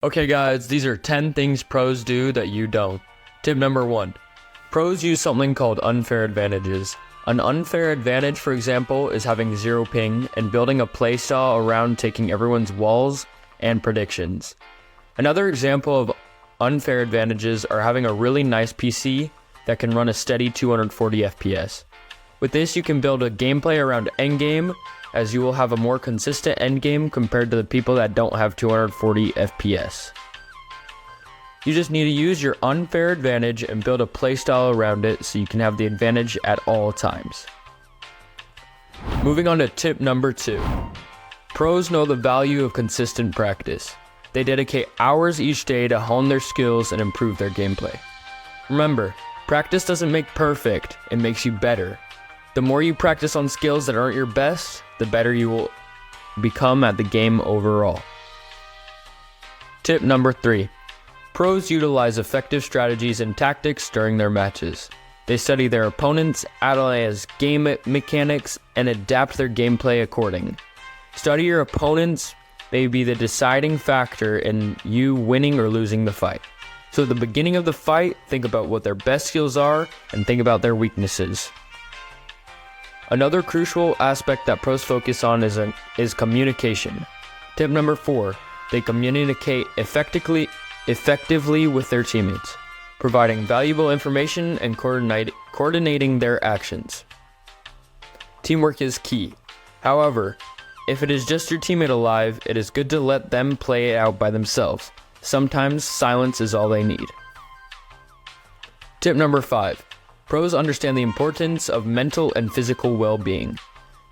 Okay guys, these are 10 things pros do that you don't. Tip number 1. Pros use something called unfair advantages. An unfair advantage, for example, is having 0 ping and building a playstyle around taking everyone's walls and predictions. Another example of unfair advantages are having a really nice PC that can run a steady 240 FPS. With this, you can build a gameplay around endgame, as you will have a more consistent endgame compared to the people that don't have 240 FPS. You just need to use your unfair advantage and build a playstyle around it so you can have the advantage at all times. Moving on to tip number 2. Pros know the value of consistent practice. They dedicate hours each day to hone their skills and improve their gameplay. Remember, practice doesn't make perfect, it makes you better. The more you practice on skills that aren't your best, the better you will become at the game overall. Tip number 3. Pros utilize effective strategies and tactics during their matches. They study their opponents, analyze game mechanics, and adapt their gameplay accordingly. Study your opponents may be the deciding factor in you winning or losing the fight. So at the beginning of the fight, think about what their best skills are and think about their weaknesses. Another crucial aspect that pros focus on is communication. Tip number 4, they communicate effectively with their teammates, providing valuable information and coordinating their actions. Teamwork is key. However, if it is just your teammate alive, it is good to let them play it out by themselves. Sometimes silence is all they need. Tip number 5. Pros understand the importance of mental and physical well-being.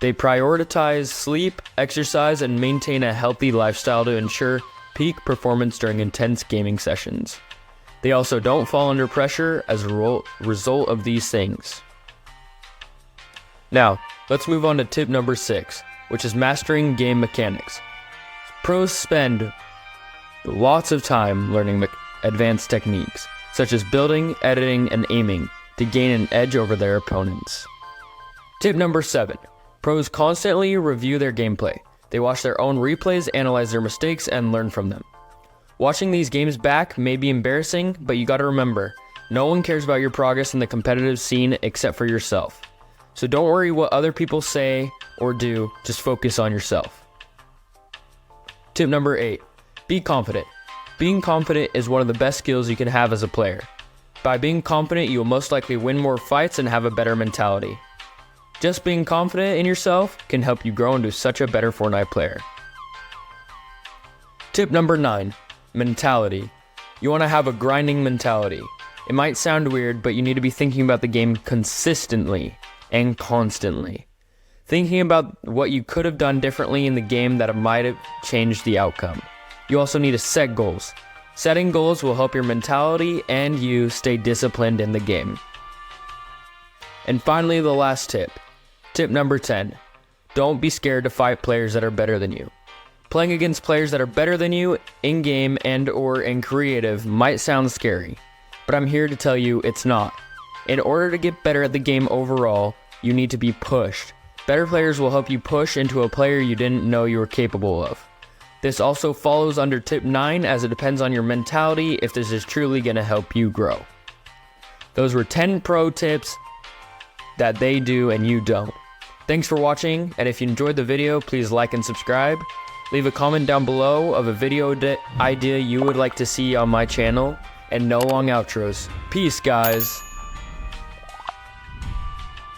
They prioritize sleep, exercise, and maintain a healthy lifestyle to ensure peak performance during intense gaming sessions. They also don't fall under pressure as a result of these things. Now, let's move on to tip number 6, which is mastering game mechanics. Pros spend lots of time learning advanced techniques, such as building, editing, and aiming, to gain an edge over their opponents. Tip number 7. Pros constantly review their gameplay. They watch their own replays, analyze their mistakes, and learn from them. Watching these games back may be embarrassing, but you gotta remember, no one cares about your progress in the competitive scene except for yourself. So don't worry what other people say or do, just focus on yourself. Tip number 8. Be confident. Being confident is one of the best skills you can have as a player. By being confident, you will most likely win more fights and have a better mentality. Just being confident in yourself can help you grow into such a better Fortnite player. Tip number 9. Mentality. You want to have a grinding mentality. It might sound weird, but you need to be thinking about the game consistently and constantly. Thinking about what you could have done differently in the game that might have changed the outcome. You also need to set goals. Setting goals will help your mentality and you stay disciplined in the game. And finally, the last tip. Tip number 10. Don't be scared to fight players that are better than you. Playing against players that are better than you in-game and or in creative might sound scary, but I'm here to tell you it's not. In order to get better at the game overall, you need to be pushed. Better players will help you push into a player you didn't know you were capable of. This also follows under tip 9 as it depends on your mentality if this is truly going to help you grow. Those were 10 pro tips that they do and you don't. Thanks for watching, and if you enjoyed the video, please like and subscribe. Leave a comment down below of a video idea you would like to see on my channel, and no long outros. Peace, guys.